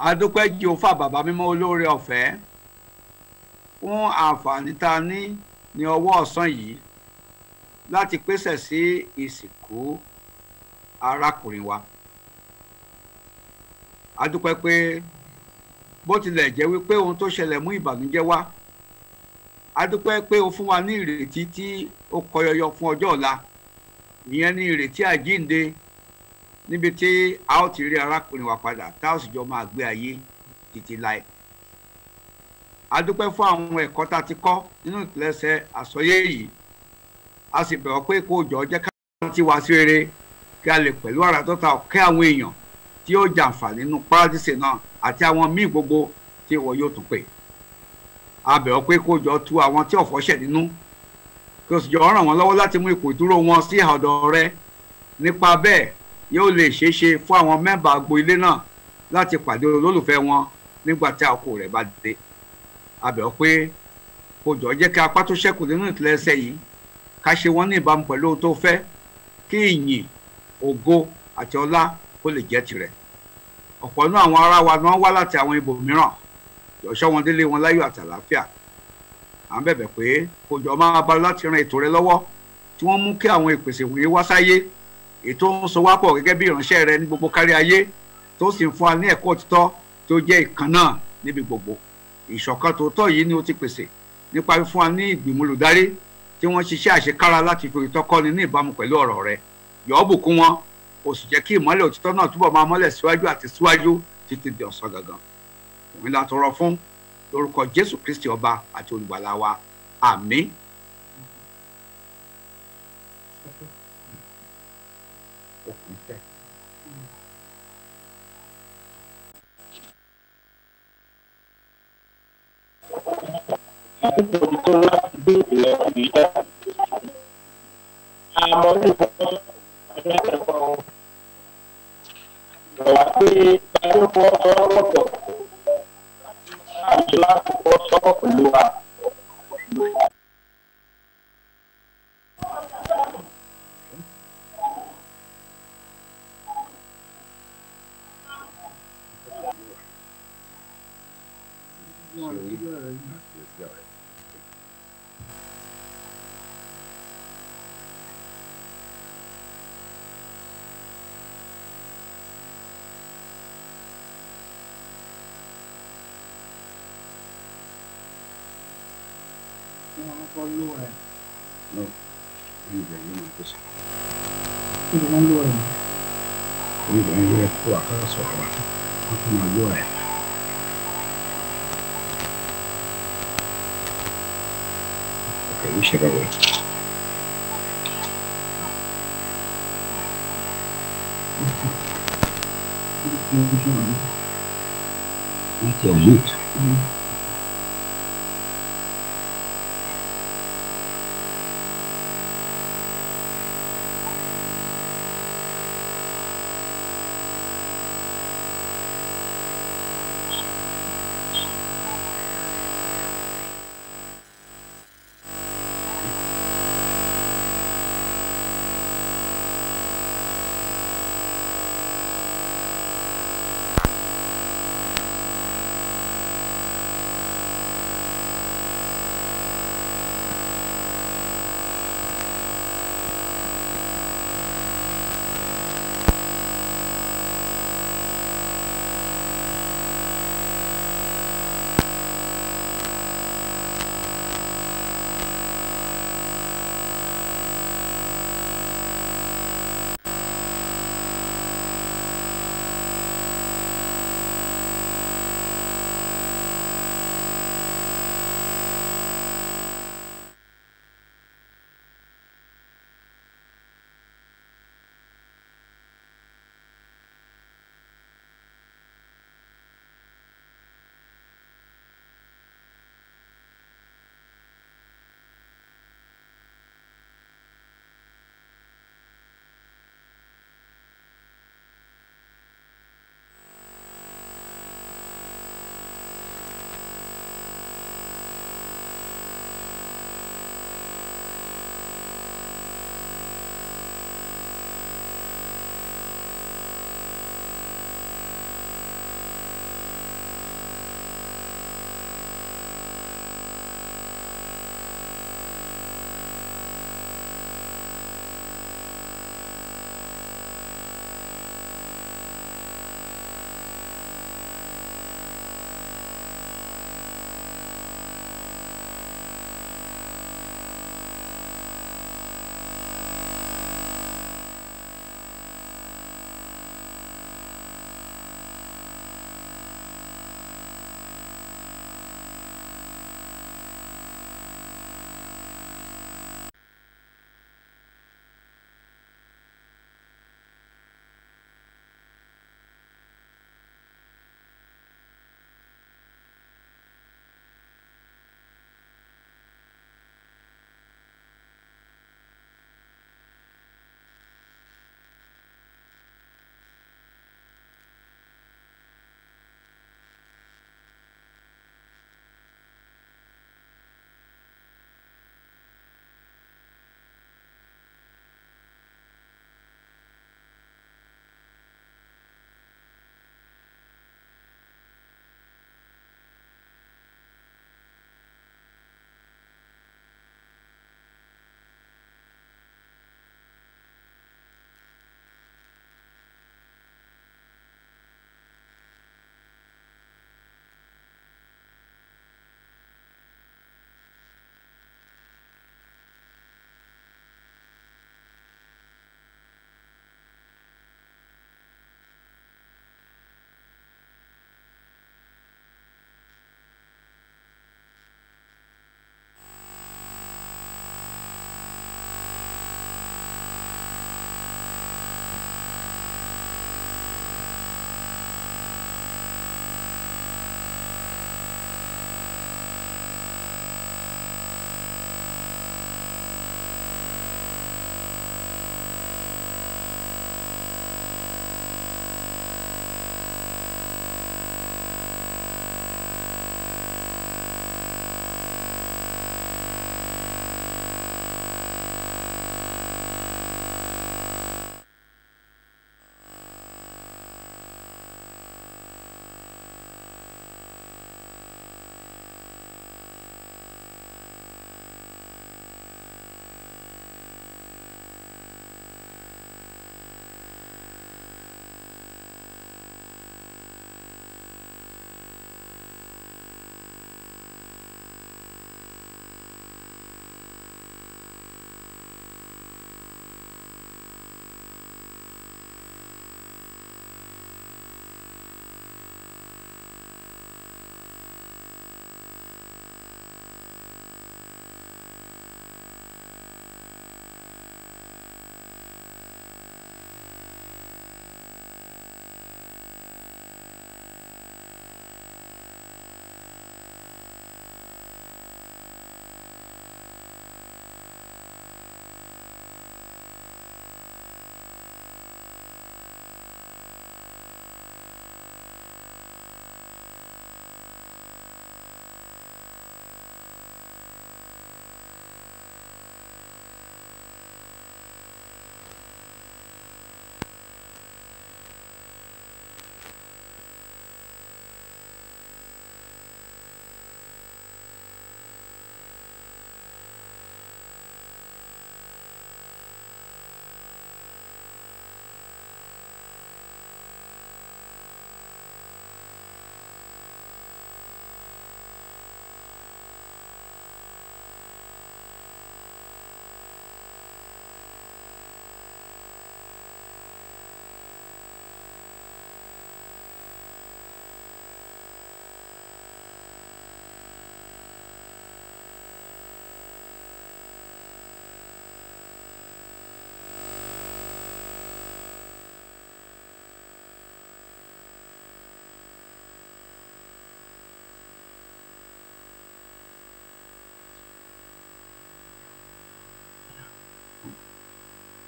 adúpẹ́ Jèhófà bàbá mímọ́ olóore ọ̀fẹ́ fún àǹfààní tá a ní ọwọ́ ọ̀sán yìí láti pèsè sí ìsìnkú arákùnrin wa. adúpẹ́ pé bó tilẹ̀ jẹ́ wípé ohun tó ṣẹlẹ̀ mú ìbànújẹ́ wá, adúpẹ́ pé o fún wa ní ìrètí tí ó kọyọyọ fún ọjọ́ ọ̀la, ìyẹn ní ìrètí àjíǹde, níbi tí a ó ti rí arákùnrin wa padà tá a ó sì jọ máa gbé ayé títí láé. adúpẹ́ fún àwọn ẹ̀kọ́ tá a ti kọ́ nínú ìpilẹ̀ṣẹ̀ àsọyé yìí, a sì bẹ̀rọ̀ pé kó jọ jẹ́ ká ti wá sí rere kí a lè pẹ̀lú àrà tó ta ọ̀kẹ́ àwọn èèyàn tí yóò jàǹfààní nínú párádísè náà àti àwọn míì gbogbo tí ìwọ yóò tún pè. a bẹ̀rọ̀ pé kó jọ tu àwọn tí ọ̀fọ̀ ṣẹ̀ nínú, kí o sì jọ ràn wọ́n lọ́wọ́ láti mú ipò ìdúró wọn sí ọ̀dọ̀ rẹ. nípa bẹ́ẹ̀ yóò lè ṣeé ṣe fún àwọn mẹ́mbà agbo ilé náà láti pàdé olólùfẹ́ wọn nígbà tí àkókò rẹ̀ bá dé. a bẹ̀rọ̀ pé kó jọ jẹ́ kí apá tó ṣẹ́kù nínú ìpilẹ̀ṣẹ̀ yìí ká ṣe wọ́n ní ìbámu pẹ̀lú ohun tó fẹ́, kí ìyìn, ògo àti ọlá kó lè jẹ́ tirẹ̀. ọ̀pọ̀ nínú àwọn ará wa ni wọ́n wá láti àwọn ibòmíràn, jọ̀ọ́ wọn délé wọn láyọ̀ àti àlàáfíà. à ń bẹ̀bẹ̀ pé kó jọ máa bá láti ran ètò rẹ lọ́wọ́ tí wọ́n mú kí àwọn ìpèsè wòye wá sáyé, ètò ń so wá pọ̀ gẹ́gẹ́ bí ìránṣẹ́ rẹ ní gbogbo kárí ayé, tó sì ń fún wa ní ẹ̀kọ́ òtítọ́ tó jẹ́ ìkan náà níbi gbogbo. ìṣọ̀kan tòótọ́ yìí ni ó ti pèsè nípa fífún wa ní ìgbìmọ̀ olùdarí tí wọ́n ṣiṣẹ́ àṣekára láti fi òtítọ́ kọ́ni ní ìbámu pẹ̀lú ọ̀rọ̀ rẹ. yọ̀ọ́ bùkún wọn, ó sì jẹ́ kí ìmọ́lẹ̀ òtítọ́ náà túbọ̀ máa mọ́lẹ̀ síwájú àti síwájú títí di ọ̀sán gangan. òun la tọrọ fún lórúkọ Jésù Kristi ọba àti olùgbàlà wa, àmín. No, oníbẹ̀rẹ̀ ló máa tó sọ. Kí ni wọ́n lò ẹ̀? Oníbẹ̀rẹ̀ ló yẹ kó àkàrà sọ̀rọ̀ wa, wọ́n tún máa lò ẹ̀. Okay, we should go away. Not your mute.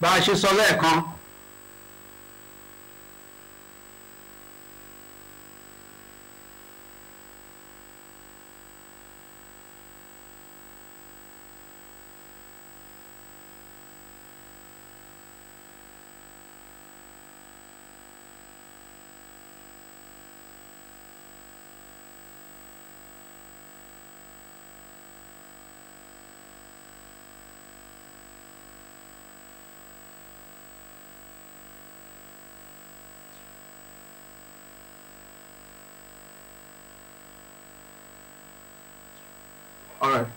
bá a ṣe sọ lẹ́ẹ̀kan All right.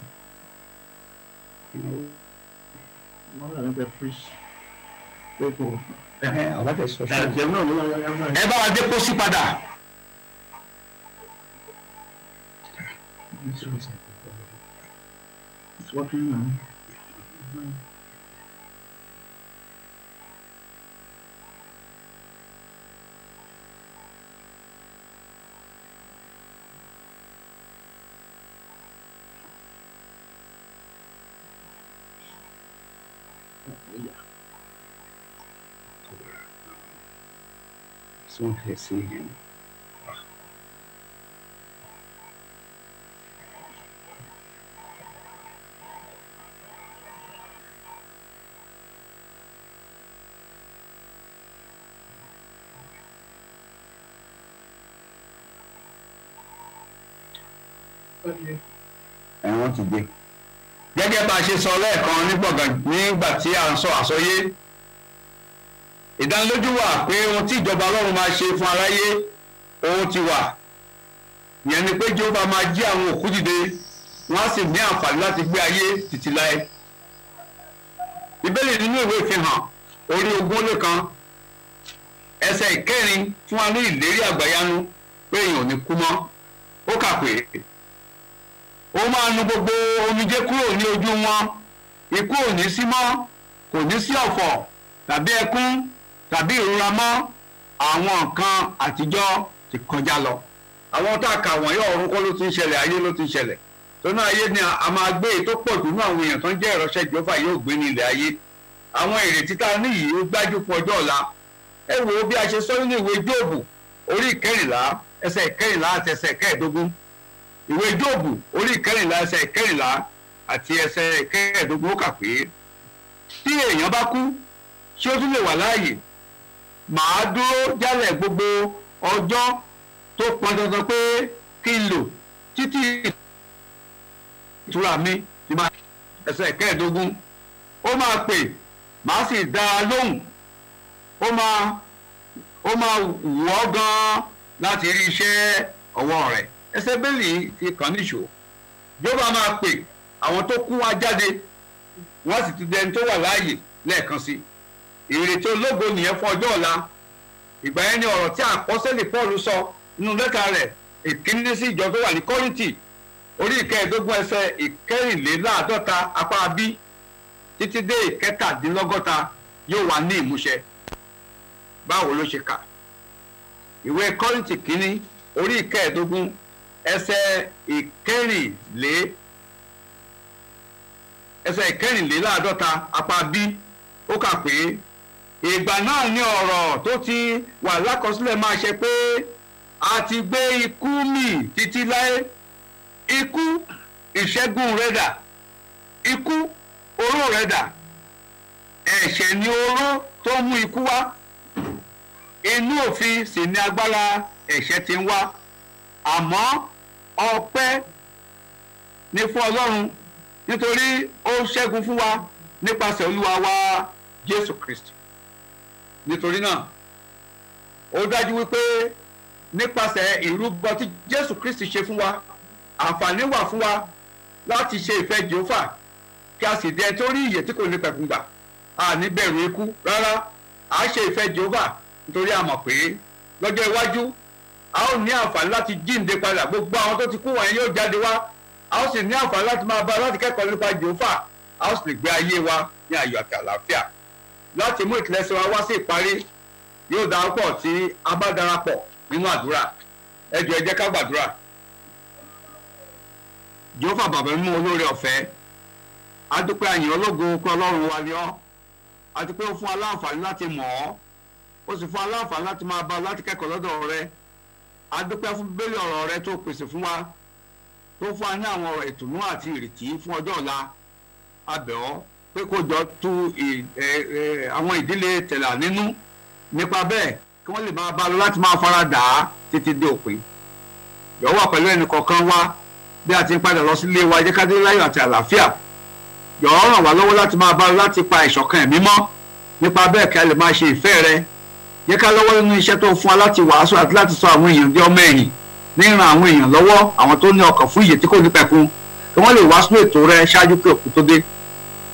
What are the fish? People. ẹ bá wa dé pósí padà. It's working now. Soon to see him. Ẹ̀wọ̀n ti dé. Gẹ́gẹ́ bá a ṣe sọ lẹ́ẹ̀kan nígbà tí a ń sọ àsọyé ìdánilójú wà pé ohun tí ìjọba Ọlọ́run máa ṣe fún aráyé ohun ti wà ìyẹn ni pé Jèhófà máa jí àwọn òkú dìde wọ́n á sì ní àǹfààní láti gbé ayé títí láé. Bíbélì nínú ìwé Ìfihàn orí 21 ẹsẹ̀ ìkẹrin fún wa ní ìlérí àgbàyanu pé èèyàn ò ní kú mọ́. Ó kà pé ó máa nu gbogbo omijé kúrò ní ojú wọn, ikú ò ní sí mọ́, kò ní sí ọ̀fọ̀ tàbí ẹkún tàbí ìrora mọ́, àwọn nǹkan àtijọ́ ti kọjá lọ. Àwọn tá a kà wọ̀nyí ọ̀run kọ́ ló ti ń ṣẹlẹ̀, ayé ló ti ń ṣẹlẹ̀. Tónú ayé ni a máa gbé tó pọ̀ jù nínú àwọn èèyàn tó ń jẹ́ ìránṣẹ́ Jèhófà yóò gbé ní ilẹ̀ ayé. Àwọn ìrètí tá a ní yìí ó gbájú fún ọjọ́ ọ̀la. Ẹ wo bí a ṣe sọ nínú ìwé Jóòbù orí 14 ẹsẹ̀ 14 àti ẹsẹ̀ 15. Ìwé Jóòbù orí 14 ẹsẹ̀ 14 àti ẹsẹ̀ 15 ó kà pé tí èèyàn bá kú ṣé ó tún lè wà láàyè, màá dúró jálẹ̀ gbogbo ọjọ́ tó pọn dandan pé kí n lò títí ìtura mi ti máa. Ẹsẹ̀ 15 ó máa pè màá sì dá a lóhùn, ó máa wù ọ́ gan-an láti rí iṣẹ́ ọwọ́ rẹ̀. Ẹsẹ̀ bẹ́ẹ̀lì ti kàn níṣó. Jèhófà máa pè àwọn tó kú wá jáde wọ́n sì ti dẹni tó wà láàyè lẹ́ẹ̀kan sí. Ìrètí ológo nìyẹn fún ọjọ́ ọ̀la. Ìgbà yẹn ni ọ̀rọ̀ tí àpọ́sẹ́lì Paul sọ nínú lẹ́tà rẹ̀ ìkíní sí ìjọ tó wà ní Kọ́ríńtì orí 15 ẹsẹ̀ 54 apá b títí dé 67 yóò wà ní ìmúṣẹ. Báwo ló ṣe kà? Ìwé Kọ́ríńtì kínní orí 15 ẹsẹ̀ 54 apá b ó kà pé ìgbà náà ni ọ̀rọ̀ tó ti wà lákọsílẹ̀ máa ṣe pé a ti gbé ikú mì títí láé. Ikú ìṣẹ́gun rẹ̀ dà? Ikú oró rẹ̀ dà? Ẹ̀ṣẹ̀ ni oró tó mú ikú wá. Inú òfin sì ni agbára ẹ̀ṣẹ̀ ti ń wá. Àmọ́ ọpẹ́ ni fún Ọlọ́run nítorí ó ṣẹ́gun fún wa nípasẹ̀ Olúwa wa Jésù Kristi. Nítorí náà ó dájú wípé nípasẹ̀ ìrúbọ tí Jésù Kristi ṣe fún wa àǹfààní wà fún wa láti ṣe ìfẹ́ Jèhófà kí a sì dẹ tó rí ìyè tí kò ní pẹ̀kun gbà. A ní bẹ̀rù ikú rárá, a ṣe ìfẹ́ Jèhófà nítorí a mọ̀ pé lọ́jọ́ iwájú a ó ní àǹfààní láti jíǹde padà. Gbogbo àwọn tó ti kú wọ̀nyí yóò jáde wá, a ó sì ní àǹfààní láti máa bá láti kẹ́kọ̀ọ́ nípa Jèhófà, a ó sì lè gbé ayé wa ní ayọ̀ àti àlàáfíà. Láti mú ìtìlẹ́sẹ̀ wa wá sí ìparí yóò darapọ̀ tí a bá darapọ̀ nínú àdúrà. Ẹ jọ̀ọ́ ẹ jẹ́ ká gbàdúrà. Jèhófà bàbá mímọ́ olóore ọ̀fẹ́, a dúpẹ́ àyìn ológo pé Ọlọ́run wa ni ọ́. àti pé ó fún aláǹfààní láti mọ̀ ọ́ ó sì fún aláǹfààní láti máa bá ọ láti kẹ́kọ̀ọ́ lọ́dọ̀ rẹ a dúpẹ́ fún bíbélì ọ̀rọ̀ rẹ tó pèsè fún wa tó fún wa ní àwọn ọ̀rọ̀ ìtùnú àti ìrètí fún ọjọ́ ọ̀la a bẹ̀ ọ́ pé kó jọ tú àwọn ìdílé tẹ̀là nínú nípa bẹ́ẹ̀ kí wọ́n lè máa bá lọ láti máa fara dà á títí dé òpin yọ̀wọ́ pẹ̀lú ẹnì kọ̀ọ̀kan wa bí a ti ń padà lọ sílé wa jẹ́ ká dé láyọ̀ àti àlàáfíà yọ̀ọ́ ràn wá lọ́wọ́ láti máa bá lọ láti pa ìṣọ̀kan ẹ̀mí mọ́ nípa bẹ́ẹ̀ kí a lè máa ṣe ìfẹ́ rẹ jẹ́ ká lọ́wọ́ nínú iṣẹ́ tó fún wa láti wàásù àti láti sọ àwọn èèyàn di ọmọ ẹ̀yìn níran àwọn èèyàn lọ́wọ́ àwọn tó ní ọkàn fún ìyè tí kò ní pẹ̀kun kí wọ́n lè wá sínú ètò rẹ ṣáájú kí òkú tó dé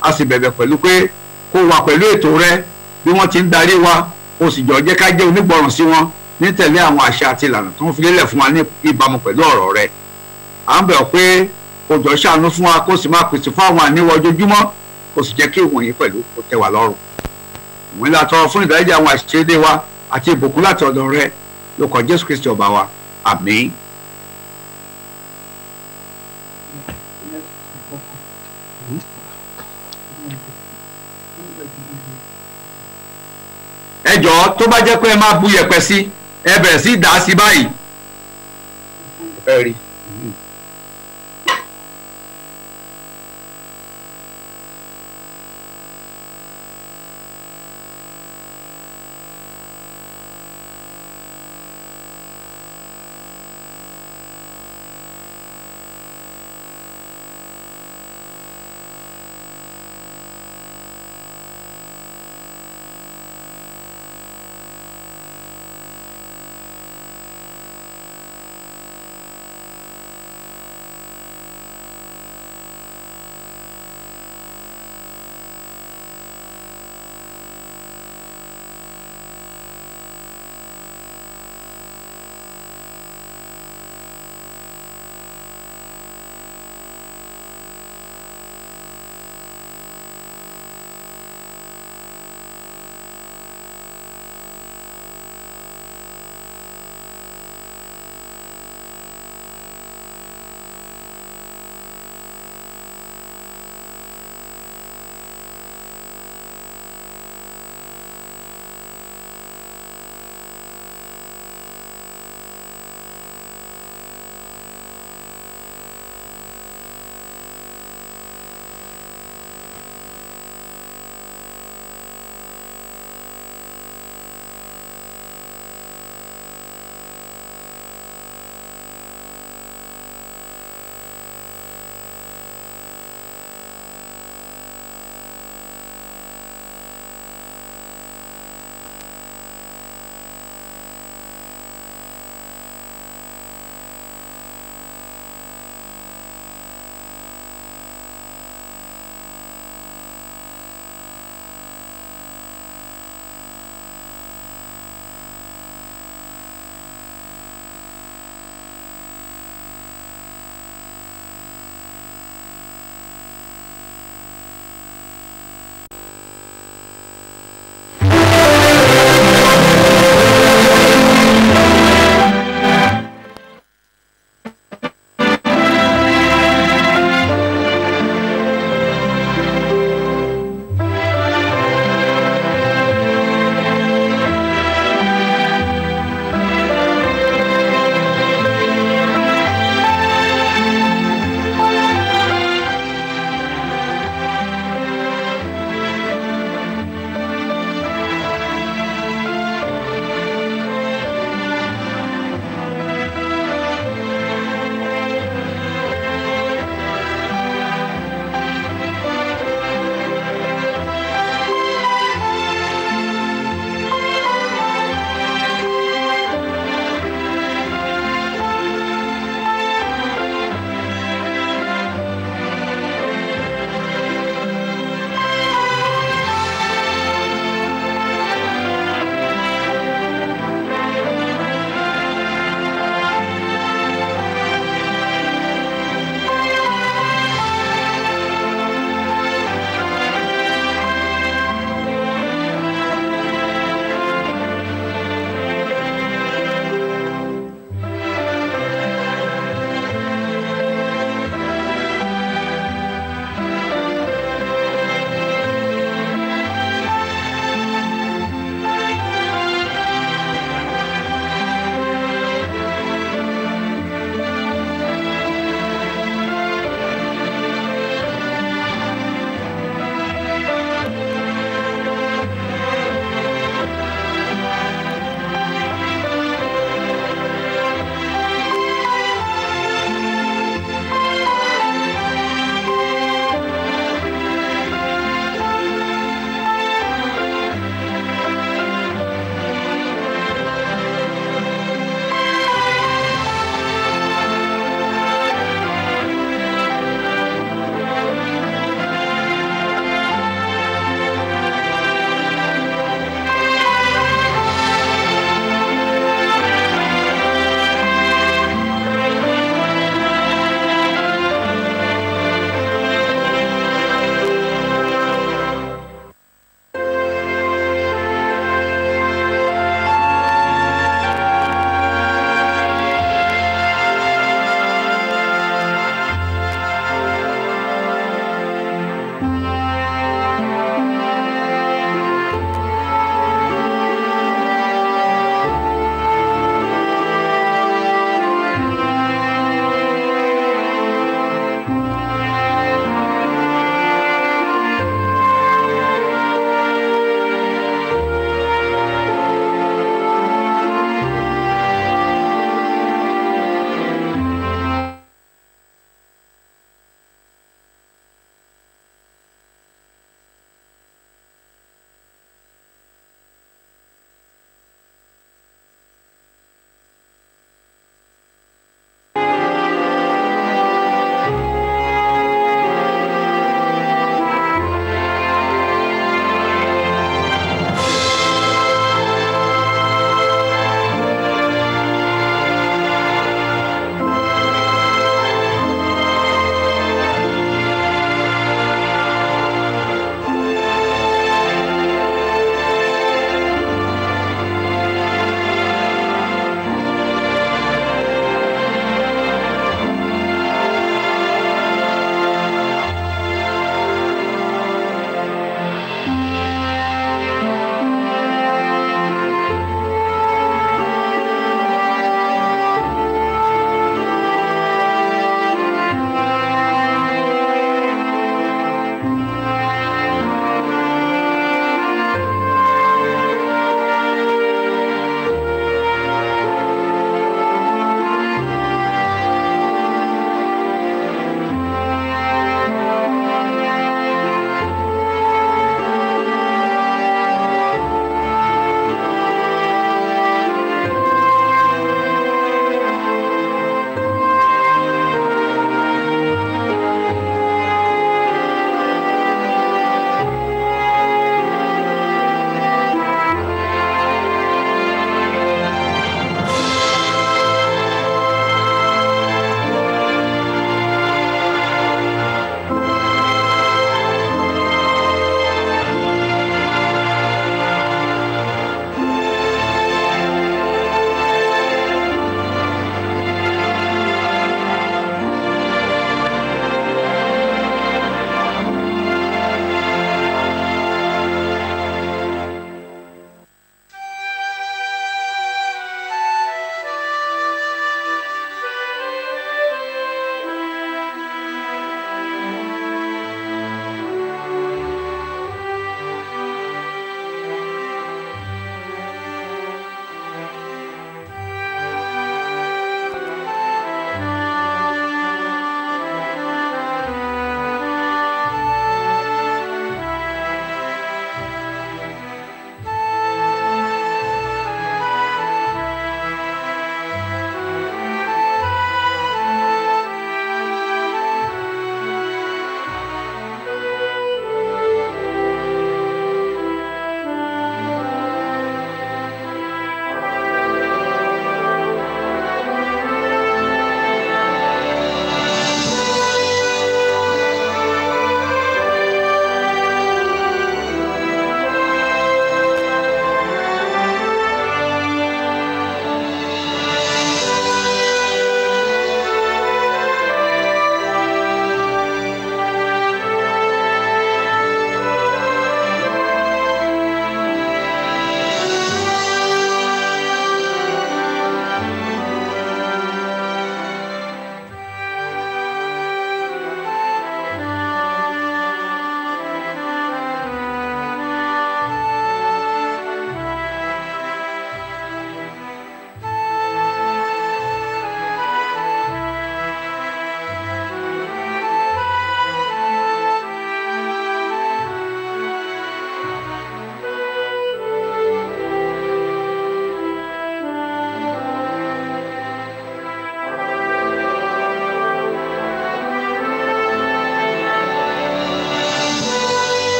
a sì bẹ̀bẹ̀ pẹ̀lú pé kó wà pẹ̀lú ètò rẹ bí wọ́n ti ń darí wa ó sì jọ jẹ́ ká jẹ́ onígbọràn sí wọn ní tẹ̀lé àwọn àṣẹ àti ìlànà tó ń fi lélẹ̀ fún wa ní ìbámu pẹ̀lú ọ̀rọ̀ rẹ à ń bẹ̀ ọ́ pé kó jọ ṣàánú fún wa kó sì máa pèsè fún àwọn àníwọ̀ ojoojúmọ́ kó sì jẹ́ kí ìwọ̀nyí pẹ̀lú kó tẹ́ wa lọ́rùn ìwọ̀n ilé àtọrọ fún ìdáríjì àwọn àṣìṣe wa àti ìbùkún láti ọ̀dọ̀ rẹ lórúkọ Jésù Kristi ọba wa àmín. ẹ jọ̀ọ́ tó bá jẹ́ pé ẹ máa bu yẹ̀pẹ̀ sí ẹ bẹ̀rẹ̀ sí dà á sí báyìí. ẹ rí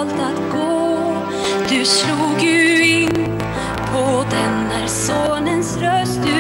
valt att gå. Du slog ju in på den där sonens röst.